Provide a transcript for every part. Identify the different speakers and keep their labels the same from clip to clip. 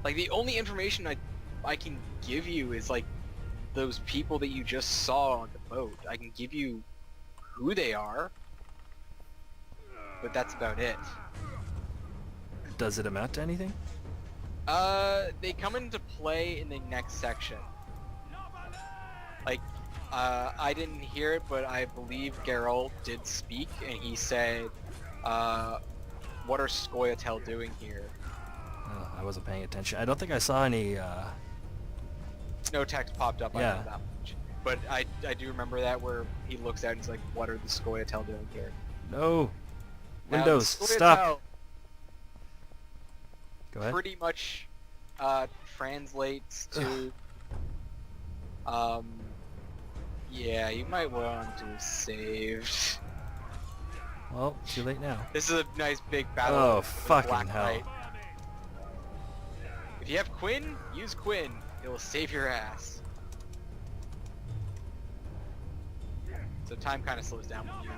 Speaker 1: Like, the only information I can give you is, like, those people that you just saw on the boat. I can give you who they are, but that's about it.
Speaker 2: Does it amount to anything?
Speaker 1: They come into play in the next section. Like, I didn't hear it, but I believe Geralt did speak, and he said, what are Scoia'tael doing here?
Speaker 2: Oh, I wasn't paying attention. I don't think I saw any,
Speaker 1: No text popped up, I
Speaker 2: Yeah.
Speaker 1: know that much. But I do remember that where he looks out and he's like, what are the Scoia'tael doing here?
Speaker 2: No!
Speaker 1: Now, the
Speaker 2: Windows, stop!
Speaker 1: Scoia'tael
Speaker 2: Go ahead.
Speaker 1: pretty much translates to yeah, you might want to save.
Speaker 2: Well, too late now.
Speaker 1: This is a nice big battle.
Speaker 2: Oh,
Speaker 1: with
Speaker 2: fucking
Speaker 1: Black
Speaker 2: hell.
Speaker 1: Knight. If you have Quinn, use Quinn. It will save your ass. So time kind of slows down when you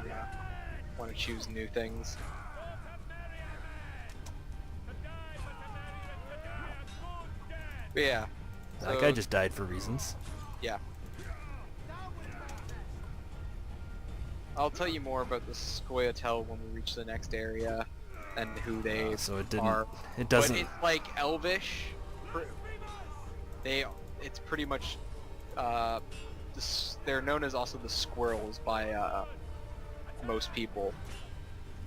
Speaker 1: want to choose new things. But yeah.
Speaker 2: That guy just died for reasons.
Speaker 1: Yeah. I'll tell you more about the Scoia'tael when we reach the next area and who they
Speaker 2: So it didn't.
Speaker 1: are.
Speaker 2: It doesn't.
Speaker 1: But it's like Elvish. It's pretty much. They're known as also the Squirrels by most people,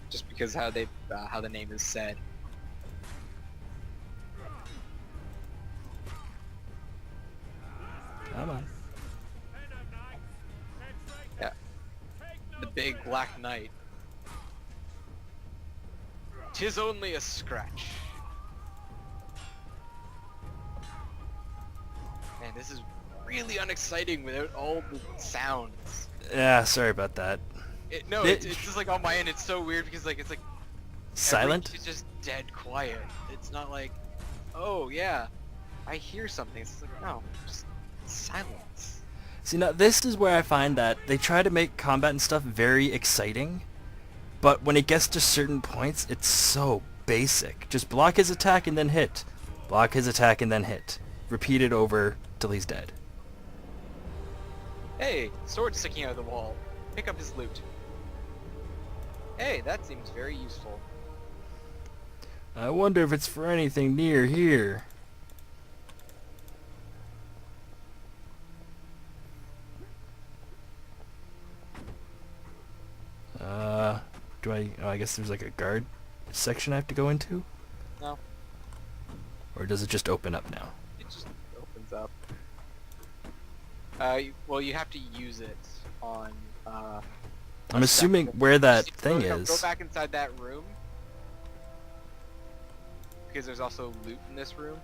Speaker 1: just because how the name is said.
Speaker 2: Come on.
Speaker 1: Yeah. The big Black Knight. 'Tis only a scratch. Man, this is really unexciting without all the sounds.
Speaker 2: Yeah, sorry about that.
Speaker 1: It's just like on my end. It's so weird because it's like
Speaker 2: Silent?
Speaker 1: It's just dead quiet. It's not like, oh yeah, I hear something. It's like, no, just silence.
Speaker 2: See, now this is where I find that they try to make combat and stuff very exciting, but when it gets to certain points, it's so basic. Just block his attack and then hit. Block his attack and then hit. Repeat it over till he's dead.
Speaker 1: Hey, sword sticking out of the wall. Pick up his loot. Hey, that seems very useful.
Speaker 2: I wonder if it's for anything near here. Do I... Oh, I guess there's like a guard section I have to go into?
Speaker 1: No,
Speaker 2: Or does it just open up now?
Speaker 1: it just opens up. Well, you have to use it on.
Speaker 2: I'm
Speaker 1: a
Speaker 2: assuming
Speaker 1: section.
Speaker 2: where that
Speaker 1: Just
Speaker 2: thing
Speaker 1: go
Speaker 2: is.
Speaker 1: back inside that room. Because there's also loot in this room.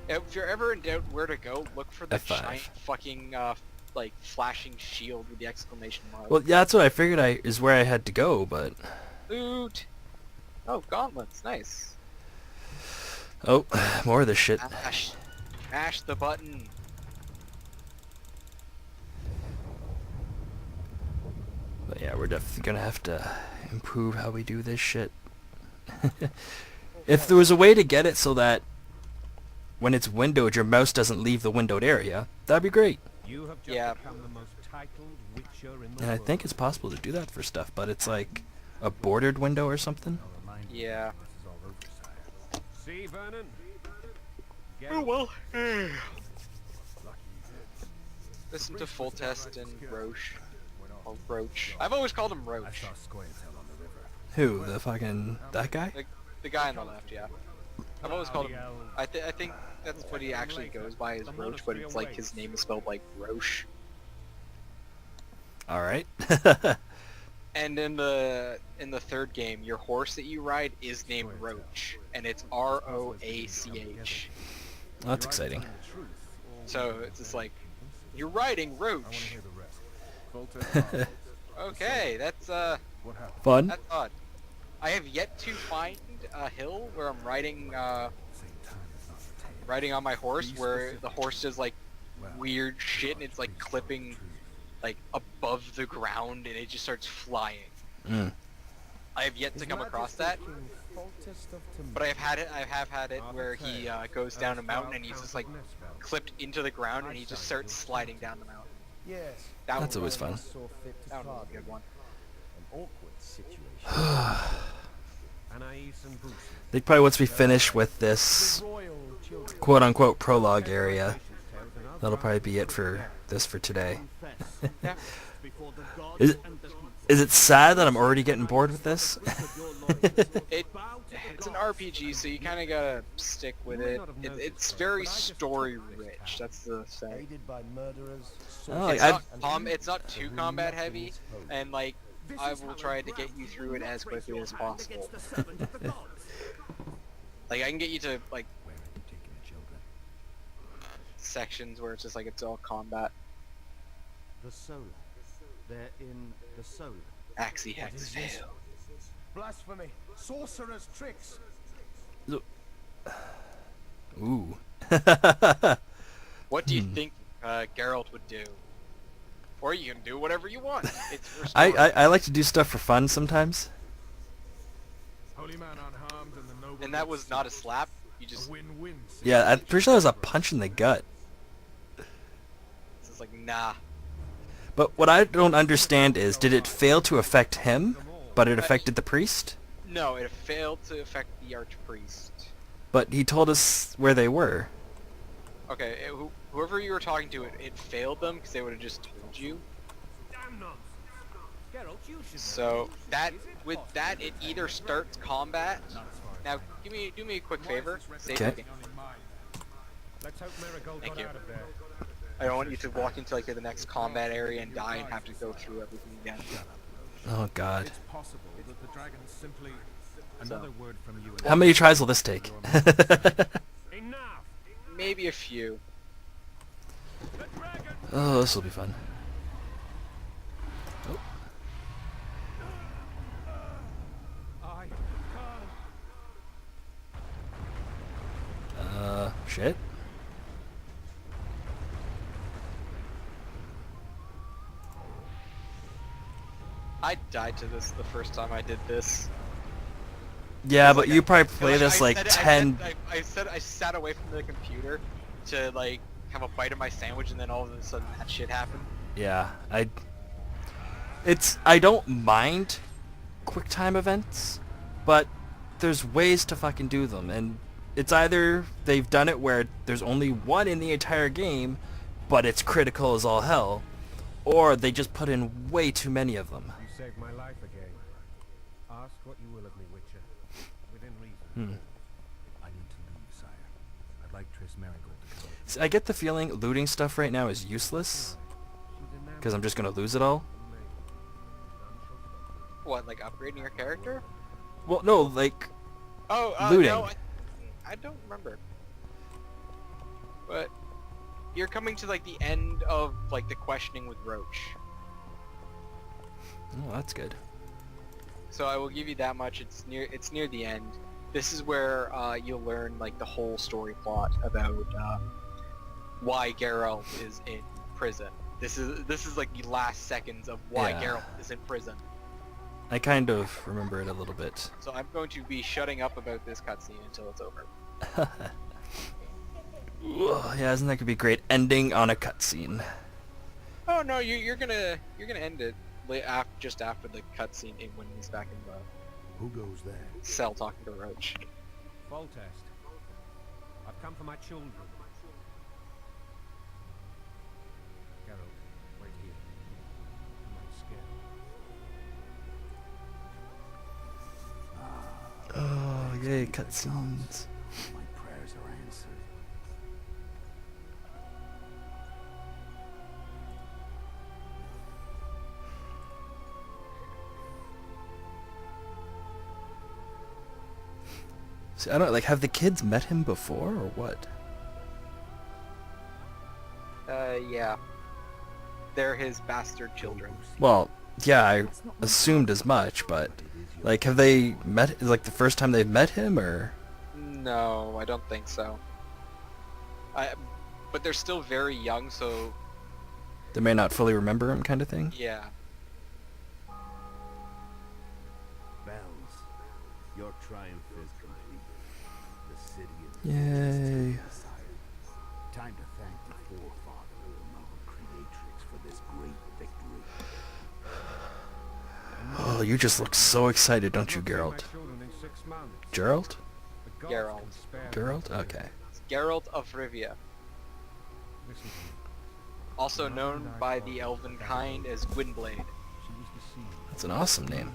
Speaker 1: If you're ever in doubt where to go, look for the
Speaker 2: F5.
Speaker 1: giant fucking like flashing shield with the exclamation mark.
Speaker 2: Well, yeah, that's what I figured is where I had to go, but...
Speaker 1: Loot. Oh, gauntlets, nice.
Speaker 2: Oh, more of this shit.
Speaker 1: Mash the button.
Speaker 2: But yeah, we're definitely gonna have to improve how we do this shit. If there was a way to get it so that when it's windowed, your mouse doesn't leave the windowed area, that'd be great.
Speaker 3: You have just
Speaker 1: Yeah.
Speaker 3: become the most titled witcher in the
Speaker 2: And I
Speaker 3: world.
Speaker 2: think it's possible to do that for stuff, but it's like a bordered window or something.
Speaker 1: Yeah.
Speaker 3: See, Vernon? Get
Speaker 1: Oh well.
Speaker 3: lucky
Speaker 1: Listen to Full Test and Roche. Or Roach. I've always called him
Speaker 3: I
Speaker 1: Roach.
Speaker 3: saw Scoia'tael on the river.
Speaker 2: Who? The fucking... that guy?
Speaker 1: The guy on the left, yeah. I've always called him. I think that's what he actually goes by is Roach, but it's like his name is spelled like Roche.
Speaker 2: Alright.
Speaker 1: And in the third game, your horse that you ride is named Roach, and it's R-O-A-C-H.
Speaker 2: That's exciting.
Speaker 1: So it's just like, you're riding Roach. Okay, that's
Speaker 2: Fun?
Speaker 1: that's odd. I have yet to find a hill where I'm riding on my horse, where the horse does like weird shit and it's like clipping like above the ground and it just starts flying.
Speaker 2: Mm.
Speaker 1: I have yet to come across that, But I have had it where he goes down a mountain and he's just like clipped into the ground and he just starts sliding down the mountain.
Speaker 4: Yes.
Speaker 1: That
Speaker 2: That's
Speaker 1: one
Speaker 2: always
Speaker 1: was-
Speaker 2: fun.
Speaker 1: That one was a good one.
Speaker 4: An awkward situation.
Speaker 3: Anais and Bruce.
Speaker 2: I think probably once we finish with this
Speaker 4: Royal children.
Speaker 2: quote-unquote prologue area, that'll probably be it for this for today.
Speaker 1: Yeah.
Speaker 2: Is it sad that I'm already getting bored with this?
Speaker 1: It's an RPG, so you kind of gotta stick with it. It's very story rich. That's the thing.
Speaker 4: Aided by murderers.
Speaker 2: Oh,
Speaker 1: It's
Speaker 2: I've-
Speaker 1: it's not too combat heavy, and like I will try to get you through it as quickly as possible. Like I can get you to like
Speaker 3: Where are you taking the children?
Speaker 1: sections where it's just like it's all combat.
Speaker 5: The solar. They're in the solar.
Speaker 1: Axie hex fail.
Speaker 4: Blasphemy. Sorcerer's tricks.
Speaker 2: Ooh.
Speaker 1: What do you think Geralt would do? Or you can do whatever you want. It's your
Speaker 2: I
Speaker 1: story.
Speaker 2: I like to do stuff for fun sometimes.
Speaker 3: Holy man unharmed and the noble
Speaker 1: And that was not a slap. You just
Speaker 3: win-win.
Speaker 2: Yeah, I'm pretty sure that was a punch in the gut.
Speaker 1: it's just like nah.
Speaker 2: But what I don't understand is, did it fail to affect him, but it affected the priest?
Speaker 1: No, it failed to affect the archpriest.
Speaker 2: But he told us where they were.
Speaker 1: Okay, whoever you were talking to, it failed them because they would have just told you.
Speaker 3: Damn nonsense. Geralt, you should
Speaker 1: So that with that, it either starts combat. Now, do me a quick favor. Save the
Speaker 2: Okay.
Speaker 1: game.
Speaker 3: Let's hope Marigold
Speaker 1: Thank
Speaker 3: got
Speaker 1: you.
Speaker 3: out of there.
Speaker 1: I don't want you to walk into like the next combat area and die and have to go through everything again.
Speaker 2: Oh god.
Speaker 3: It's possible that the dragon simply... Another word from you.
Speaker 2: How many tries will this take?
Speaker 3: Enough!
Speaker 1: Maybe a few.
Speaker 3: The dragon!
Speaker 2: Oh, this will be fun. Oh.
Speaker 3: I
Speaker 2: Shit.
Speaker 1: I died to this the first time I did this.
Speaker 2: Yeah,
Speaker 1: It's
Speaker 2: but
Speaker 1: like
Speaker 2: you
Speaker 1: I-
Speaker 2: probably play
Speaker 1: I
Speaker 2: this like
Speaker 1: said-
Speaker 2: 10...
Speaker 1: I sat away from the computer to like have a bite of my sandwich, and then all of a sudden that shit happened.
Speaker 2: Yeah, I don't mind quick time events, but there's ways to fucking do them, and it's either they've done it where there's only one in the entire game, but it's critical as all hell, or they just put in way too many of them.
Speaker 3: You saved my life again. Ask what you will of me, Witcher. Within reason.
Speaker 5: I need to leave, sire. I'd like Triss Marigold to come.
Speaker 2: See, I get the feeling looting stuff right now is useless,
Speaker 3: She's enamored
Speaker 2: because I'm just gonna lose it all.
Speaker 3: of me. None shall stop her.
Speaker 1: What, like upgrading your character?
Speaker 2: Well, no, like,
Speaker 1: Oh,
Speaker 2: Looting.
Speaker 1: no, I don't remember. But you're coming to like the end of like the questioning with Roach.
Speaker 2: oh, that's good.
Speaker 1: So I will give you that much. It's near the end. This is where you'll learn like the whole story plot about why Geralt is in prison. This is like the last seconds of why
Speaker 2: Yeah.
Speaker 1: Geralt is in prison.
Speaker 2: I kind of remember it a little bit.
Speaker 1: So I'm going to be shutting up about this cutscene until it's over.
Speaker 2: Ugh, yeah, isn't that gonna be great? Ending on a cutscene.
Speaker 1: Oh no, you're gonna end it just after the cutscene when he's back in the
Speaker 5: Who goes there?
Speaker 1: cell talking to Roach.
Speaker 3: Foltest. I've come for my children. Geralt, wait here. I'm scared.
Speaker 2: Oh, yay, cutscenes.
Speaker 5: My prayers are answered.
Speaker 2: See, I don't like. Have the kids met him before or what?
Speaker 1: Yeah. They're his bastard children.
Speaker 2: Well, yeah, I assumed as much, but like, have they met? Like the first time they've met him, or?
Speaker 1: No, I don't think so. But they're still very young, so
Speaker 2: They may not fully remember him, kind of thing.
Speaker 1: yeah.
Speaker 5: Bells. Your triumph is complete. The city is
Speaker 2: Yay.
Speaker 5: time to thank the forefather of the Mother Creatrix for this great victory.
Speaker 2: Oh, you just look so excited, don't you, Geralt? Geralt?
Speaker 1: Geralt.
Speaker 2: Geralt? Okay.
Speaker 1: It's Geralt of Rivia. Also known by the elven kind as Gwynblade.
Speaker 2: That's an awesome name.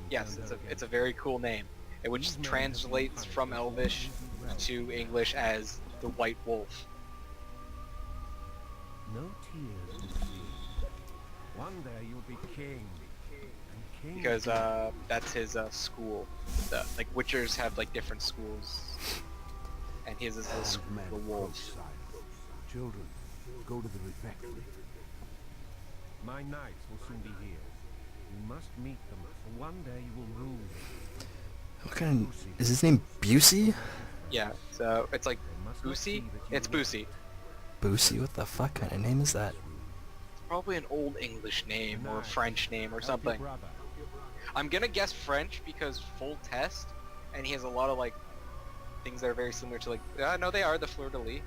Speaker 1: Yes, it's a very cool name, which translates from Elvish to English as the White Wolf.
Speaker 4: No tears, Lucy. One day you'll be king. And king
Speaker 1: Because that's his school. Like Witchers have like different schools, and his is the school of the wolves.
Speaker 5: Children, go to the refectory.
Speaker 4: My knights will soon be here. You must meet them, for one day you will rule them.
Speaker 2: What kind of... Is his name Busey?
Speaker 1: Yeah, so it's like Boosie? It's Boosie.
Speaker 2: Busey? What the fuck kind of name is that?
Speaker 1: Probably an old English name or a French name or something. I'm gonna guess French because full test, and he has a lot of like things that are very similar to like, no they are the fleur-de-lis.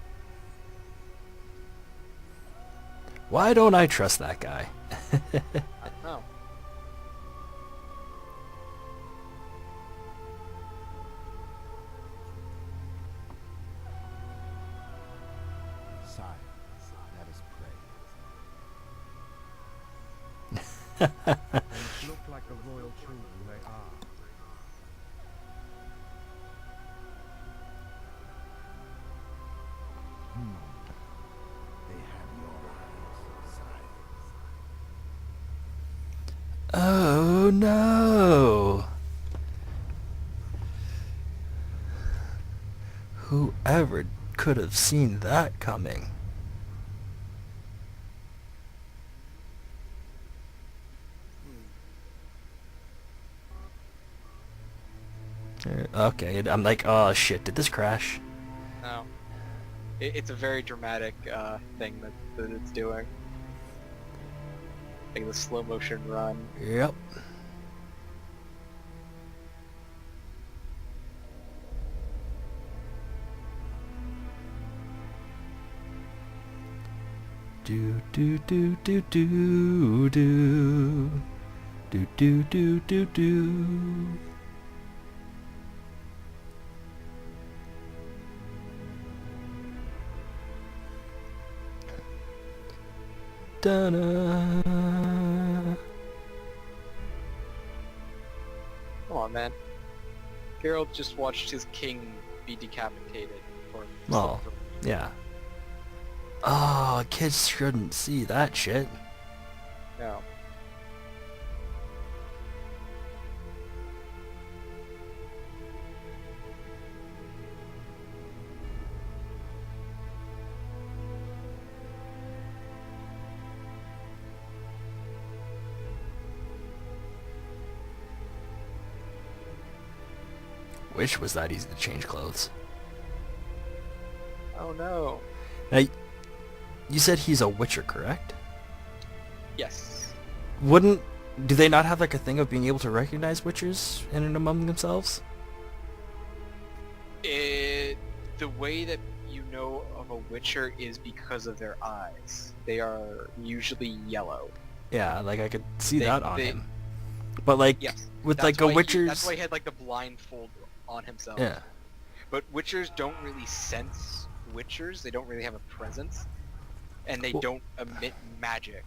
Speaker 2: Why don't I trust that guy?
Speaker 1: I don't know.
Speaker 5: Sire, let us pray.
Speaker 4: They look like the royal children they are.
Speaker 5: They have your eyes, sire.
Speaker 2: Oh no! Whoever could have seen that coming? Okay, I'm like, oh shit, did this crash?
Speaker 1: No. It's a very dramatic thing that it's doing. Like the slow motion run.
Speaker 2: Yep. Do do do do do do do do do do do. Da-na.
Speaker 1: Come on, man. Geralt just watched his king be decapitated. For
Speaker 2: Oh, yeah. Oh, kids shouldn't see that shit.
Speaker 1: No.
Speaker 2: Wish was that easy to change clothes.
Speaker 1: Oh no.
Speaker 2: Now, you said he's a Witcher, correct?
Speaker 1: Yes.
Speaker 2: Do they not have like a thing of being able to recognize Witchers in and among themselves?
Speaker 1: The way that you know of a Witcher is because of their eyes. They are usually yellow.
Speaker 2: Yeah, like I could see
Speaker 1: They-
Speaker 2: that on
Speaker 1: they-
Speaker 2: him. But like
Speaker 1: Yes.
Speaker 2: with
Speaker 1: That's
Speaker 2: like a
Speaker 1: why
Speaker 2: Witcher's...
Speaker 1: that's why he had like the blindfold on himself.
Speaker 2: Yeah.
Speaker 1: But Witchers don't really sense Witchers. They don't really have a presence. And they
Speaker 2: Well-
Speaker 1: don't emit magic.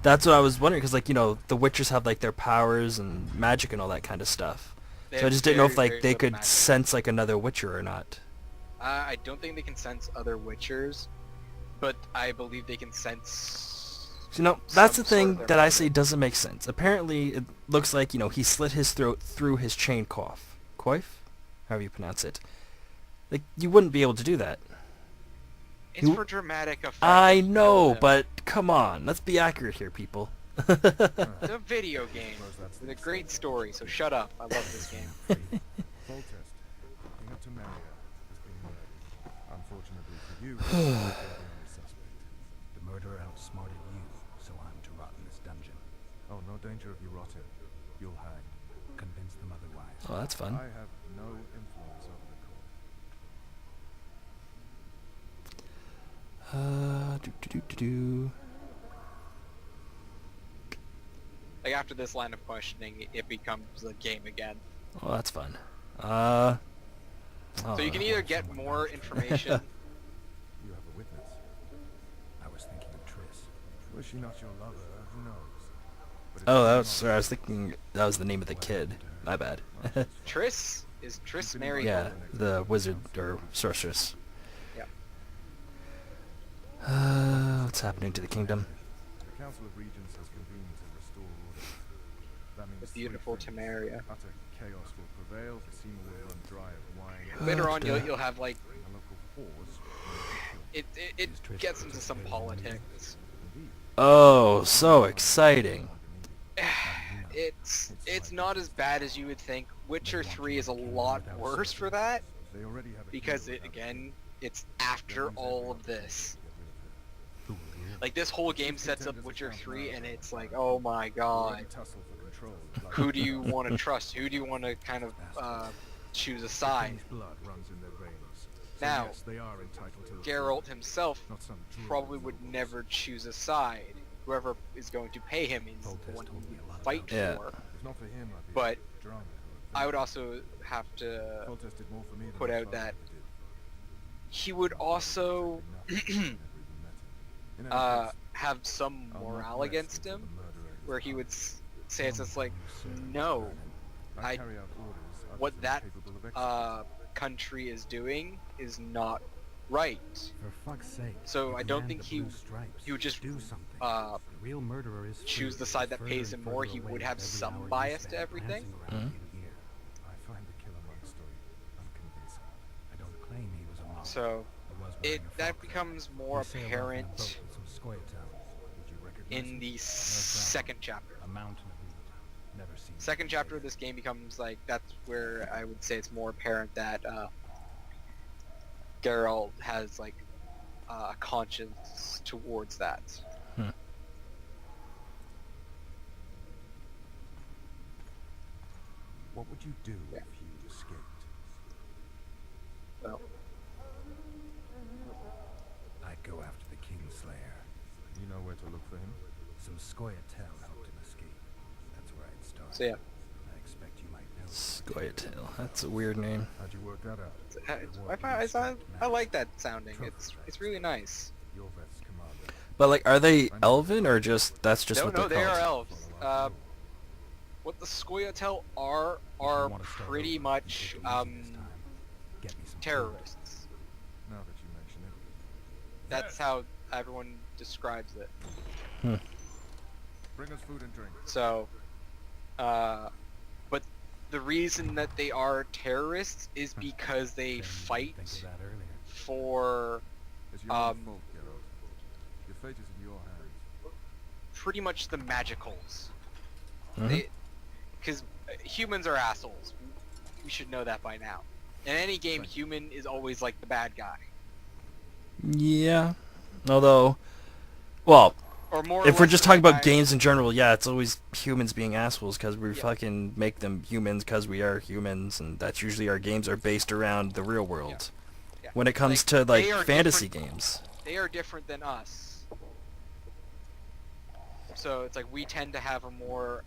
Speaker 2: That's what I was wondering, because like, you know, the Witchers have like their powers and magic and all that kind of stuff.
Speaker 1: They
Speaker 2: So I
Speaker 1: have
Speaker 2: just didn't know if
Speaker 1: very,
Speaker 2: like
Speaker 1: very
Speaker 2: they
Speaker 1: little
Speaker 2: could
Speaker 1: magic.
Speaker 2: sense like another Witcher or not.
Speaker 1: I don't think they can sense other Witchers, but I believe they can sense...
Speaker 2: So, you know, that's
Speaker 1: some
Speaker 2: the
Speaker 1: sort
Speaker 2: thing
Speaker 1: of their
Speaker 2: that I
Speaker 1: magic.
Speaker 2: say doesn't make sense. Apparently, it looks like, you know, he slit his throat through his chain coif. Coif? However you pronounce it. Like, you wouldn't be able to do that.
Speaker 1: It's
Speaker 2: You-
Speaker 1: for dramatic effect.
Speaker 2: I know,
Speaker 1: Yeah.
Speaker 2: but come on. Let's be accurate here, people.
Speaker 1: It's a video game with a great story, so shut up. I love this game.
Speaker 3: Foltest, looking up to Maria, has been murdered. Unfortunately for you, you're the only suspect.
Speaker 5: The murderer outsmarted you, so I'm to rot in this dungeon.
Speaker 3: Oh, no danger of you rotting. You'll hang.
Speaker 5: convince them otherwise.
Speaker 2: Oh, that's fun.
Speaker 3: I have no influence over the court.
Speaker 2: Do.
Speaker 1: Like after this line of questioning, it becomes a game again.
Speaker 2: Oh, that's fun.
Speaker 1: So you can either get more information.
Speaker 3: You have a witness.
Speaker 5: I was thinking of Triss.
Speaker 3: Was she not your lover? Who knows? But if
Speaker 2: Oh,
Speaker 3: she's
Speaker 2: that was.
Speaker 3: not,
Speaker 2: Sorry, I was thinking that was the name of the kid. My bad.
Speaker 1: Triss? Is Triss married?
Speaker 2: Yeah, the wizard or sorceress.
Speaker 1: Yep.
Speaker 2: What's happening to the kingdom?
Speaker 3: the Council of Regents has convened to restore order. That means
Speaker 1: The
Speaker 3: three
Speaker 1: beautiful
Speaker 3: things.
Speaker 1: Temeria.
Speaker 3: Utter chaos will prevail, the Seamer will run dry of wine,
Speaker 1: Later on, you'll have like
Speaker 3: and local whores
Speaker 1: it gets into some politics.
Speaker 3: indeed.
Speaker 2: Oh, so exciting.
Speaker 1: It's not as bad as you would think. Witcher 3 is a lot worse for that
Speaker 3: They already have a
Speaker 1: because
Speaker 3: hero
Speaker 1: it
Speaker 3: without
Speaker 1: again it's after
Speaker 3: means
Speaker 1: all
Speaker 3: everyone
Speaker 1: of
Speaker 3: can
Speaker 1: this.
Speaker 3: get rid of her.
Speaker 1: Like this whole game sets up Witcher 3 and it's like, oh my god,
Speaker 3: Already tussle for control, like
Speaker 1: who do you want to trust? Who do you want to kind of choose a side?
Speaker 3: King's blood runs in their veins. So
Speaker 1: Now,
Speaker 3: yes, they are entitled to the
Speaker 1: Geralt
Speaker 3: throne,
Speaker 1: himself
Speaker 3: not some druid
Speaker 1: probably would
Speaker 3: nobles.
Speaker 1: never choose a side. Whoever is going to pay him is the one he would fight
Speaker 2: Yeah.
Speaker 1: for.
Speaker 3: If not for him, I'd be
Speaker 1: But
Speaker 3: a drama.
Speaker 1: I would also have to
Speaker 3: Foltest did more for me than
Speaker 1: put
Speaker 3: my
Speaker 1: out
Speaker 3: father
Speaker 1: that
Speaker 3: ever did.
Speaker 1: he would also
Speaker 3: Nothing, never even met him. In any case,
Speaker 1: have some
Speaker 3: I'll not
Speaker 1: morale
Speaker 3: rest
Speaker 1: against
Speaker 3: until
Speaker 1: him,
Speaker 3: the murderer is
Speaker 1: where he would
Speaker 3: punished.
Speaker 1: say it's just like, no, I-
Speaker 3: carry out orders other
Speaker 1: what
Speaker 3: than
Speaker 1: that
Speaker 3: capable of executing.
Speaker 1: country is doing is not right.
Speaker 5: For fuck's sake.
Speaker 1: So
Speaker 5: you
Speaker 1: I don't
Speaker 5: command
Speaker 1: think
Speaker 5: the
Speaker 1: he
Speaker 5: Blue Stripes.
Speaker 1: would just
Speaker 5: do something.
Speaker 1: uh,
Speaker 5: The real murderer is
Speaker 1: choose
Speaker 5: free,
Speaker 1: the side that
Speaker 5: further
Speaker 1: pays
Speaker 5: and
Speaker 1: him more.
Speaker 5: further
Speaker 1: He
Speaker 5: away
Speaker 1: would have
Speaker 5: every
Speaker 1: some
Speaker 5: hour you
Speaker 1: bias to
Speaker 5: spend
Speaker 1: everything.
Speaker 5: prancing around in here.
Speaker 3: I find the Killer Monk story unconvincing.
Speaker 5: I don't claim he was a monk.
Speaker 1: So
Speaker 5: He was wearing a
Speaker 1: that
Speaker 5: frock coat.
Speaker 1: becomes more
Speaker 5: He sailed off on a
Speaker 1: apparent
Speaker 5: boat with some Scoia'tael.
Speaker 3: Would you recognize
Speaker 1: in
Speaker 3: him?
Speaker 1: the second chapter.
Speaker 5: A mountain of meat. Never seen.
Speaker 1: Second chapter of this game becomes like that's where I would say it's more apparent that Geralt has like a conscience towards that.
Speaker 3: What would you do
Speaker 1: Yeah.
Speaker 3: if you escaped?
Speaker 1: Well,
Speaker 5: I'd go after the Kingslayer.
Speaker 3: You know where to look for him?
Speaker 5: Some Scoia'tael helped him escape. That's where I'd start.
Speaker 1: so yeah,
Speaker 5: I expect you might know.
Speaker 2: Scoia'tael. That's a weird name.
Speaker 3: How'd you work that out?
Speaker 1: I like that sounding. It's really nice.
Speaker 3: Your vet's commander.
Speaker 2: But like, are they elven or just that's just
Speaker 1: No,
Speaker 2: what
Speaker 1: no,
Speaker 2: they're
Speaker 1: they
Speaker 2: called?
Speaker 1: are elves. What the Scoia'tael are
Speaker 5: If you wanna start
Speaker 1: pretty
Speaker 5: over,
Speaker 1: much
Speaker 5: you take it easy this time. Get me some food.
Speaker 1: terrorists.
Speaker 3: Now that you mention it.
Speaker 1: That's how everyone describes it.
Speaker 3: Bring us food and drink.
Speaker 1: So, but the reason that they are terrorists is because they
Speaker 5: Shame you didn't
Speaker 1: fight
Speaker 5: think of that earlier.
Speaker 1: for
Speaker 3: It's your own
Speaker 1: Um,
Speaker 3: fault, Geralt. Your fate is in your hands.
Speaker 1: pretty much the magicals.
Speaker 2: Mhm.
Speaker 1: Because humans are assholes. We should know that by now. In any game,
Speaker 3: Right.
Speaker 1: human is always like the bad guy.
Speaker 2: Yeah. Although, well,
Speaker 1: Or more or
Speaker 2: if we're
Speaker 1: less
Speaker 2: just
Speaker 1: the
Speaker 2: talking
Speaker 1: bad
Speaker 2: about
Speaker 1: guy-
Speaker 2: games in general, yeah, it's always humans being assholes because we
Speaker 1: Yeah.
Speaker 2: fucking make them humans because we are humans, and that's usually our games are based around the real world.
Speaker 1: Yeah.
Speaker 2: When it comes
Speaker 1: Like,
Speaker 2: to like
Speaker 1: they are
Speaker 2: fantasy
Speaker 1: different-
Speaker 2: games,
Speaker 1: They are different than us. So it's like we tend to have a more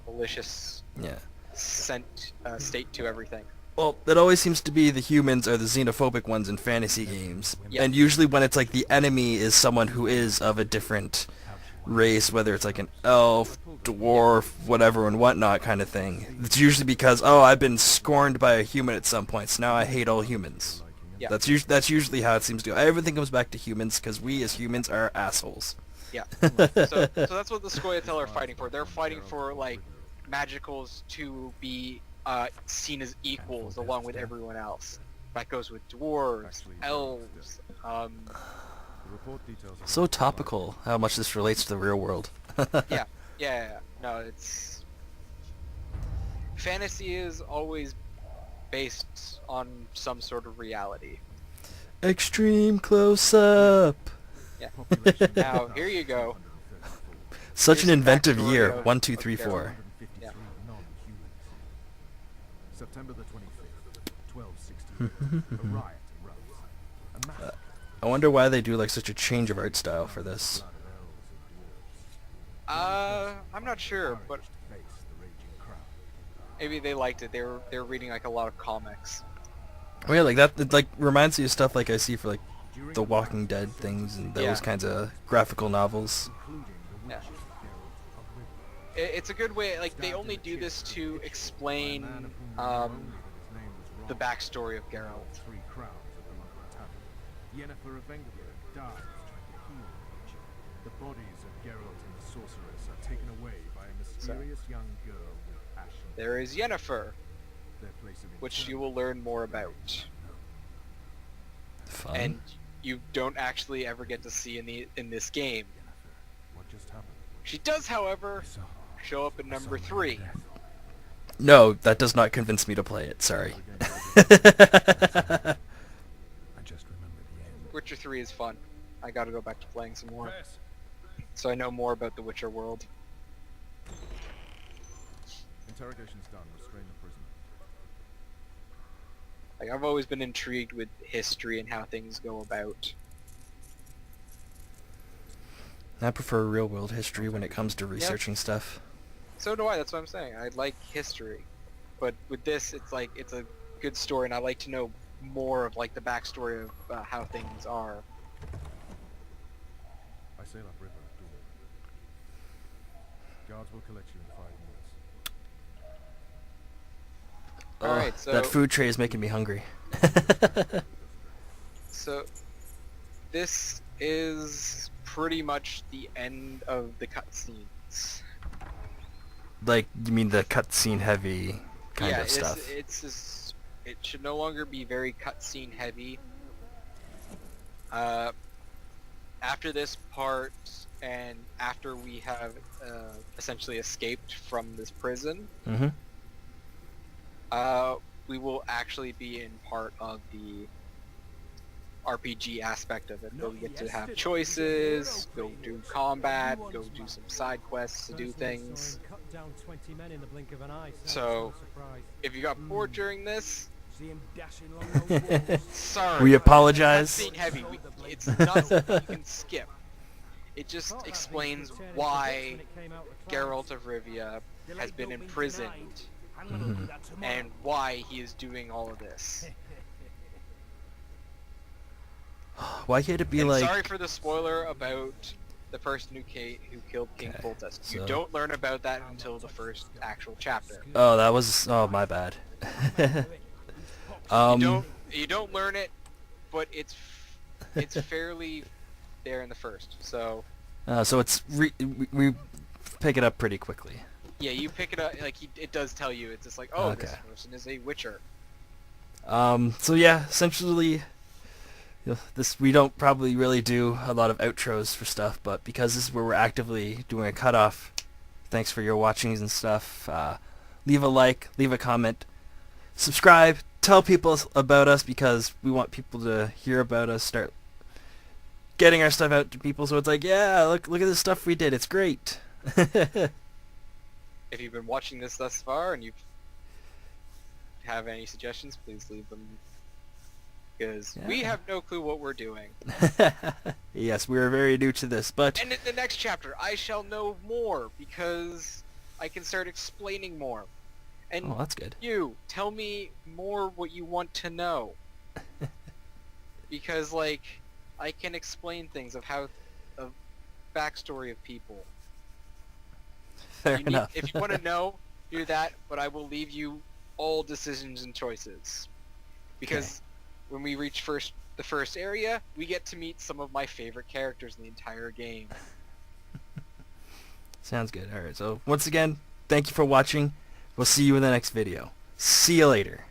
Speaker 1: malicious
Speaker 2: yeah.
Speaker 1: state to everything.
Speaker 2: Well, it always seems to be the humans are the xenophobic ones in fantasy games,
Speaker 1: Yeah.
Speaker 2: and usually when it's like the enemy is someone who is of a different race, whether it's like an elf, dwarf, whatever and whatnot kind of thing. It's usually because, oh, I've been scorned by a human at some point, so now I hate all humans.
Speaker 1: Yeah.
Speaker 2: That's usually how it seems to go. Everything comes back to humans because we as humans are assholes.
Speaker 1: Yeah. So that's what the Scoia'tael are fighting for. They're fighting for like magicals to be seen as equals along with everyone else. That goes with dwarves,
Speaker 3: Actually,
Speaker 1: elves.
Speaker 3: The report details are
Speaker 2: So
Speaker 3: not
Speaker 2: topical how much this relates to the real world.
Speaker 1: Yeah. No, it's fantasy is always based on some sort of reality.
Speaker 2: Extreme close-up.
Speaker 1: Yeah.
Speaker 3: Population
Speaker 1: Now here you go.
Speaker 3: 134.
Speaker 2: Such
Speaker 1: Here's
Speaker 2: an
Speaker 1: the
Speaker 2: inventive
Speaker 1: backstory
Speaker 2: year.
Speaker 1: of-
Speaker 2: 1, 2,
Speaker 1: of
Speaker 2: 3,
Speaker 1: Geralt.
Speaker 2: 4.
Speaker 3: 153
Speaker 1: Yeah.
Speaker 3: non-humans. September the 25th, 1268, a riot erupts. A massacre.
Speaker 2: I wonder why they do like such a change of art style for this.
Speaker 3: Blood of elves and dwarves.
Speaker 1: I'm not sure, but
Speaker 3: Courage to face the raging crowd.
Speaker 1: maybe they liked it. They were reading like a lot of comics.
Speaker 2: Oh yeah, like that. It like reminds me of stuff like I see for like
Speaker 3: During
Speaker 2: the Walking Dead things and those
Speaker 1: Yeah.
Speaker 2: kinds of graphical novels.
Speaker 3: including the
Speaker 1: Yeah.
Speaker 3: witches of Geralt of Rivia.
Speaker 1: It's a good way. Like they only do this to explain
Speaker 3: Man of whom we know only that his name was
Speaker 1: the
Speaker 3: wrong.
Speaker 1: backstory of Geralt.
Speaker 3: 3 crowns at the local tavern. Yennefer of Vengerberg dies trying to heal the witcher. The bodies of Geralt and the sorceress are taken away by a mysterious young girl with ashen.
Speaker 1: There is Yennefer,
Speaker 3: Their place of
Speaker 1: which you
Speaker 3: interment.
Speaker 1: will learn more about,
Speaker 2: Fun.
Speaker 1: and you don't actually ever get to see in this game.
Speaker 3: Yennefer, what just happened?
Speaker 1: She does, however,
Speaker 3: I saw.
Speaker 1: show up in
Speaker 3: I saw
Speaker 1: number
Speaker 3: her
Speaker 1: 3.
Speaker 3: death.
Speaker 2: No, that does not convince me to play it. Sorry.
Speaker 3: I just remember the end.
Speaker 1: Witcher 3 is fun. I gotta go back to playing some more,
Speaker 4: Press.
Speaker 1: so I know more about the Witcher world.
Speaker 3: Interrogation's done. Restrain the prisoner.
Speaker 1: Like I've always been intrigued with history and how things go about.
Speaker 2: I prefer real world history when it comes to researching stuff.
Speaker 1: So do I. That's what I'm saying. I like history, but with this, it's like it's a good story, and I like to know more of like the backstory of how things are.
Speaker 3: I sail upriver at dawn. Guards will collect you in 5 minutes.
Speaker 2: Oh,
Speaker 1: Alright, so
Speaker 2: that food tray is making me hungry.
Speaker 1: so this is pretty much the end of the cutscenes.
Speaker 2: Like, you mean the cutscene heavy kind
Speaker 1: Yeah,
Speaker 2: of stuff?
Speaker 1: it should no longer be very cutscene heavy. After this part, and after we have essentially escaped from this prison,
Speaker 2: Mm-hmm.
Speaker 1: we will actually be in part of the RPG aspect of it. Where we get to have choices, go do combat, go do some side quests to do things.
Speaker 6: Cut down 20 men in the blink of an eye.
Speaker 1: So-
Speaker 6: no surprise.
Speaker 1: If you got bored during this,
Speaker 5: See him dashing along those walls.
Speaker 1: sorry.
Speaker 2: We apologize.
Speaker 1: Cutscene heavy. It's not something you can skip. It just
Speaker 6: Thought that
Speaker 1: explains
Speaker 6: thing would turn into
Speaker 1: why
Speaker 6: bits when it came out the clouds.
Speaker 1: Geralt of Rivia
Speaker 5: Delayed
Speaker 1: has been
Speaker 5: don't mean
Speaker 1: imprisoned
Speaker 5: denied. I'm gonna do that tomorrow.
Speaker 1: and why he is doing all of this.
Speaker 2: Why can't it be
Speaker 1: And
Speaker 2: like...
Speaker 1: sorry for the spoiler about the person who killed King
Speaker 2: Okay,
Speaker 1: Foltest.
Speaker 2: so-
Speaker 1: You don't learn about that until the first actual chapter.
Speaker 2: Oh, that was... Oh, my bad.
Speaker 1: You don't learn it, but it's fairly there in the first. So
Speaker 2: So it's... we pick it up pretty quickly.
Speaker 1: yeah, you pick it up like it does tell you. It's just like, oh, this
Speaker 2: Okay.
Speaker 1: person is a Witcher.
Speaker 2: So yeah, essentially, this we don't probably really do a lot of outros for stuff, but because this is where we're actively doing a cutoff, thanks for your watchings and stuff. Leave a like, leave a comment, subscribe, tell people about us because we want people to hear about us, start getting our stuff out to people. So it's like, yeah, look at the stuff we did. It's great.
Speaker 1: If you've been watching this thus far and you have any suggestions, please leave them. Because we
Speaker 2: Yeah.
Speaker 1: have no clue what we're doing.
Speaker 2: Yes, we are very new to this, but
Speaker 1: And in the next chapter, I shall know more because I can start explaining more. And
Speaker 2: oh, that's good.
Speaker 1: you, tell me more what you want to know. Because, like, I can explain things of backstory of people.
Speaker 2: Fair enough.
Speaker 1: If you want to know, do that, but I will leave you all decisions and choices. Because when we reach the first area, we get to meet some of my favorite characters in the entire game.
Speaker 2: Sounds good. Alright, so once again, thank you for watching. We'll see you in the next video. See you later.